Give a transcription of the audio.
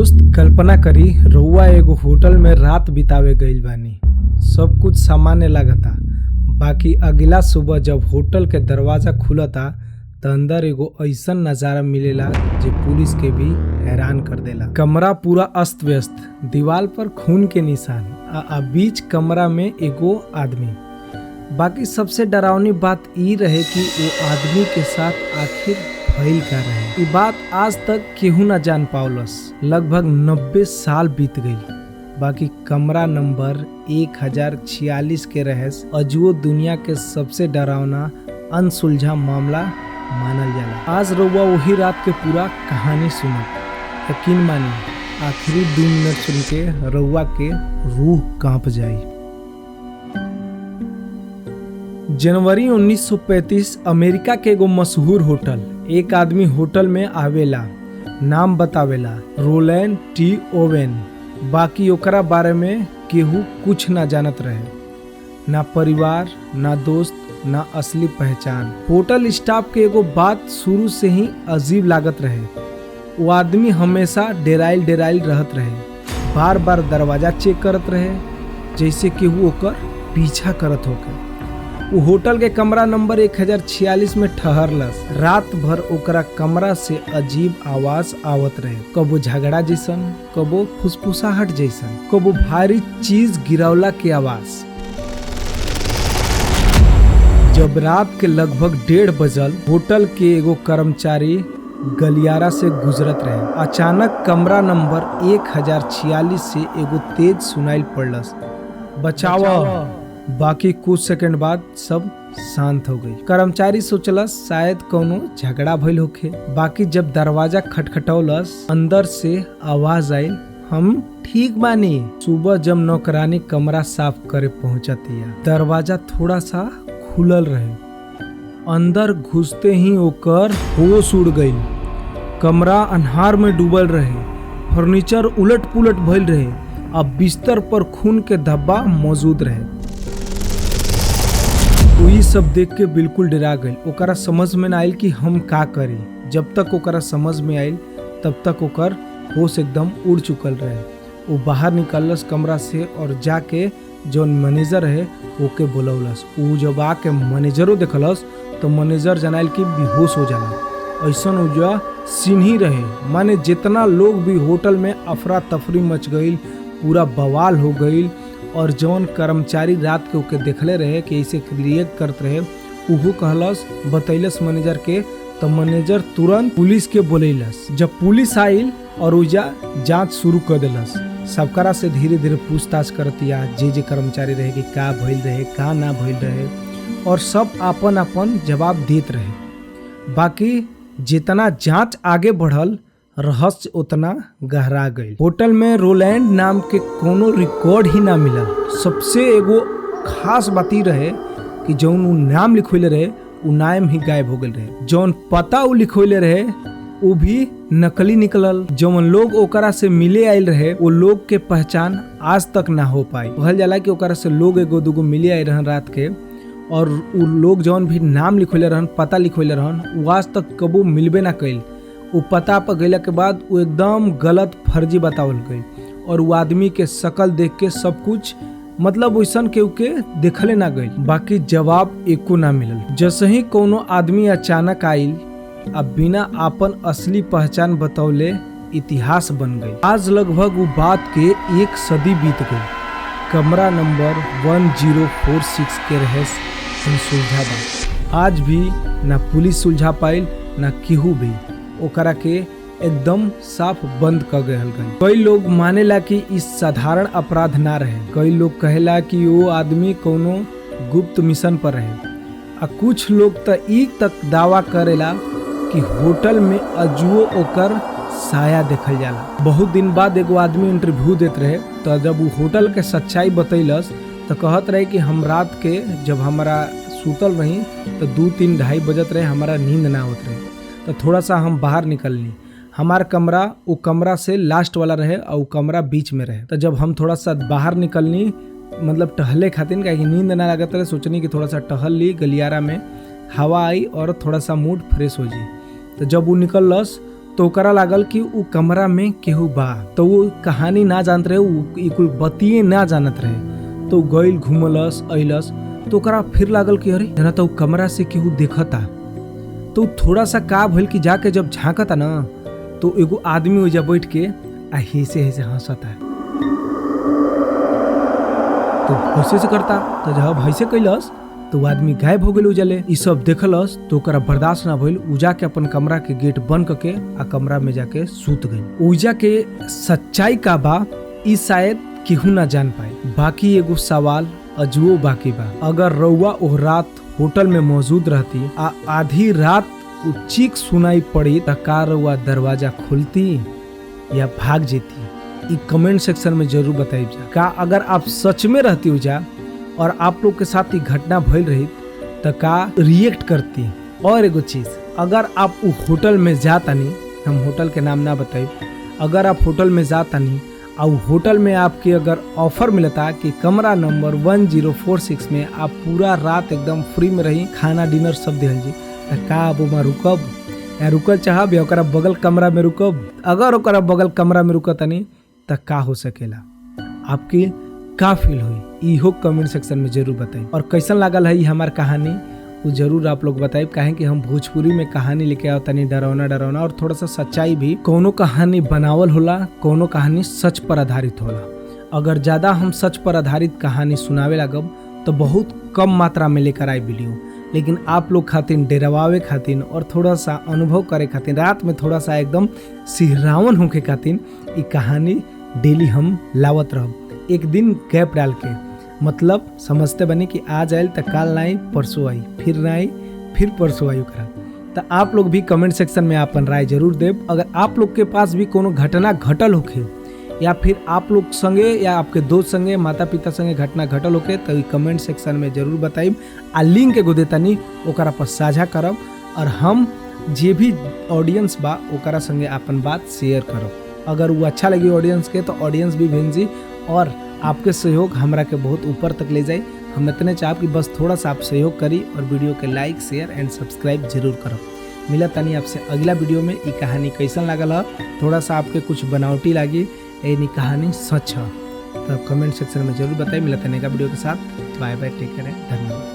दोस्त कल्पना करी रउआ एगो होटल में रात बितावे गइल बानी। सब कुछ सामान्य लागता, बाकी अगला सुबह जब होटल के दरवाजा खुलता त अंदर एगो ऐसन नजारा मिलेला जे पुलिस के भी हैरान कर देला। कमरा पूरा अस्त व्यस्त, दीवार पर खून के निशान आ बीच कमरा में एगो आदमी। बाकी सबसे डरावनी बात ई रहे कि वो आदमी के साथ आखिर भइल का रहे। ई बात आज तक केहू न जान पावलस। लगभग 90 साल बीत गई, बाकी कमरा नंबर 1046 के रहस्य अजुओ दुनिया के सबसे डरावना अनसुलझा मामला मानल जाला। आज रउआ वही रात के पूरा कहानी सुनब। यकीन मानी आखिरी 2 मिनट सुन के रउआ के रूह कांप जाई। जनवरी 1935 अमेरिका के एगो मशहूर होटल। एक आदमी होटल में आवेला, नाम बतावेला रोलैंड टी ओवेन। बाकी ओकरा बारे में केहू कुछ ना जानत रहे, ना परिवार, ना दोस्त, ना असली पहचान। होटल स्टाफ के एगो बात शुरू से ही अजीब लागत रहे। वो आदमी हमेशा डेराइल रहत रहे, बार बार दरवाजा चेक करत रहे जैसे केहू ओकर पीछा करत होके। वो होटल के कमरा नंबर 1046 में ठहरलस। रात भर ओकरा कमरा से अजीब आवाज आवत रहे, कबो झगड़ा जैसन, कबो फुसफुसाहट जैसन, कबो भारी चीज गिरावला के आवाज। जब रात के लगभग 1:30 बजल, होटल के एगो कर्मचारी गलियारा से गुजरत रहे। अचानक कमरा नंबर 1046 से एगो तेज सुनाइल पड़लस, बचाओ। बाकी कुछ सेकंड बाद सब शांत हो गई। कर्मचारी सोचलस शायद कोनो झगड़ा भइल होखे। बाकी जब दरवाजा खटखटौलस, अंदर से आवाज आई, हम ठीक बानी। सुबह जब नौकरानी कमरा साफ करे पहुंचतिया, दरवाजा थोड़ा सा खुलल रहे। अंदर घुसते ही ओकर होश उड़ गई। कमरा अन्हार में डूबल रहे, फर्नीचर उलट पुलट भइल रहे, अब बिस्तर पर खून के धब्बा मौजूद रहे। वही सब देख के बिल्कुल डरा गई। ओकरा समझ में ना आयल कि हम का करी। जब तक ओकरा समझ में आयल तब तक ओकर होश एकदम उड़ चुकल रहे। वो बाहर निकलस कमरा से और जाके जो मैनेजर है ओके बुलौलस। वो जब आके मैनेजरो देखलस तो मैनेजर जनाइल कि बेहोश हो जाला। ऐसन उजा सीन ही रहे, माने जितना लोग भी होटल में अफरा तफरी मच गई, पूरा बवाल हो गई। और जौन कर्मचारी रात के ओके देखले रहे कि ऐसे रिएक्ट करत रहे, उहो कहलस, बतैलस मैनेजर के। तो मैनेजर तुरंत पुलिस के बोलैलस। जब पुलिस आइल और उजा जांच शुरू कर देलस, सबकरा से धीरे धीरे पूछताछ करतिया, जे कर्मचारी रहे कि का भइल रहे, का ना भइल रहे, और सब आपन आपन जवाब देत रहे। बाकी जितना जांच आगे बढ़ल, रहस्य उतना गहरा गई। होटल में रोलैंड नाम के कोनो रिकॉर्ड ही ना मिलल। सबसे एगो खास बात ई रहे कि जौन उ नाम लिखोले रहे उ नाम ही गायब हो गए रहे। जौन पता उ लिखोले रहे उ भी नकली निकलल। जौन लोग ओकरा से मिले आयल रहे वो लोग के पहचान आज तक ना हो पाई। कहल जाला कि ओकरा से लोग एगो दूगो मिले आए रहन रात के, और उ लोग जौन भी नाम लिखोले रहन, पता लिखोले रहन, उ आज तक कबो मिलबे ना कइल। वो पता पर गैला के बाद वो एकदम गलत फर्जी बतावल गई, और वो आदमी के शकल देख के सब कुछ मतलब वैसन के उके देखले ना गई। बाकी जवाब एको ना मिलल। जैसे ही कोनो आदमी अचानक आइल, अब बिना आपन असली पहचान बतौले इतिहास बन गई। आज लगभग वो बात के 1 सदी बीत गई। कमरा नंबर 1046 के रहस्य अनसुलझा बा। आज भी ना पुलिस सुलझा पाइल, ना केहू भी ओकरा के एकदम साफ बंद कर गयल गई। कई लोग मानेला कि इस साधारण अपराध ना रहे। कई लोग कहेला कि वो आदमी कोनो गुप्त मिशन पर रहे। आ कुछ लोग तो ई तक दावा करेला कि होटल में अजुओ ओकर साया देखल जाला। बहुत दिन बाद एगो आदमी इंटरव्यू देत रहे, तो जब वो होटल के सच्चाई बतैलस तो कहत रहे कि हम रात के जब हमारा सुतल रही तो 2-3 ढाई बजत रहे, हमारा नींद ना होत रहे। तो थोड़ा सा हम बाहर निकलनी, हमार कमरा वो कमरा से लास्ट वाला रहे और वो कमरा बीच में रहे। तो जब हम थोड़ा सा बाहर निकलनी, मतलब टहले खातिर, काहे नींद ना लागत रहे, सोचनी कि थोड़ा सा टहल ली, गलियारा में हवा आई और थोड़ा सा मूड फ्रेश हो जाए। तो जब वो निकलस तो ओकरा लागल कि उ कमरा में केहू बा। तो वो कहानी ना जानत रहे, उ कुल बतिये ना जानत रहे। तो गइल घूमलस अइलस तो ओकरा फिर लागल कि अरे जना तो कमरा से केहू देखता। तो थोड़ा सा का भइल कि जाके जब झांकता ना तो एगो आदमी ओइजा बैठ के आ हेसे हंसता। तो हंसे से करता तो जब हंसे कैलस तो वो आदमी गायब हो गए उजाले। ई सब देखलस तो ओकरा बर्दाश्त ना भइल, उ जाके अपन कमरा के गेट बंद करके आ कमरा में जाके सूत गई। उजा के सच्चाई का बा ई शायद केहू ना जान पाए। बाकी एगो सवाल अजुओ बाकी बा, अगर रउआ ओ रात होटल में मौजूद रहती आ आधी रात उ चीख सुनाई पड़ी त का रउआ दरवाजा खोलती या भाग जेती? ई कमेंट सेक्शन में जरूर बताइए जा। का अगर आप सच में रहती हो जा और आप लोग के साथ ये घटना भइल रही तो का रिएक्ट करती? और एगो चीज, अगर आप उ होटल में जातानी, हम होटल के नाम ना बताइब, अगर आप होटल में जातानी और होटल में आपके अगर ऑफर मिलता कि कमरा नंबर 1046 में आप पूरा रात एकदम फ्री में रही, खाना डिनर सब दिहल जी, तो का आप वहाँ रुकब या रुकल चाहब या ओकरा बगल कमरा में रुकब? अगर ओकरा बगल कमरा में रुकतानी तो का हो सकेला? आपकी का फील हुई? इहो कमेंट सेक्शन में जरूर बताइए। और कैसन लागल है हमार कहानी वो जरूर आप लोग बताइए। काहे कि हम भोजपुरी में कहानी लेके आओ तनी डरावना और थोड़ा सा सच्चाई भी। कोनो कहानी बनावल होला, कोनो कहानी सच पर आधारित होला। अगर ज्यादा हम सच पर आधारित कहानी सुनावे लागब तो बहुत कम मात्रा में लेकर आए वीडियो, लेकिन आप लोग खातिर डरावे खातिर और थोड़ा सा अनुभव करे खातिर, रात में थोड़ा सा एकदम सिहरावन होके खातिर ई कहानी डेली हम लावत रहब। एक दिन गैप डाल के, मतलब समझते बनी कि आज आयल तो काल ना आई, परसों आई, फिर ना आई, फिर परसों आई ओकरा। तो आप लोग भी कमेंट सेक्शन में अपन राय जरूर देव। अगर आप लोग के पास भी कोनो घटना घटल होखे या फिर आप लोग संगे या आपके दोस्त संगे, माता पिता संगे घटना घटल होके तो कमेंट सेक्शन में जरूर बताइब। आ लिंक एगो देतानी ओकरा पर साझा करब और हम जे भी ऑडियंस बा ओकरा संगे अपन बात शेयर करब। अगर वो अच्छा लगी ऑडियंस के तो ऑडियंस भी भेजी और आपके सहयोग हमरा के बहुत ऊपर तक ले जाए। हम इतने चाहब कि बस थोड़ा सा आप सहयोग करी और वीडियो के लाइक शेयर एंड सब्सक्राइब जरूर करो। मिला तनी आपसे अगला वीडियो में। ई कहानी कैसन लागल है, थोड़ा सा आपके कुछ बनावटी लगी, यानी कहानी सच है तो कमेंट सेक्शन में जरूर बताइए। मिला तनी का वीडियो के साथ। बाय बाय, टेक केयर, धन्यवाद।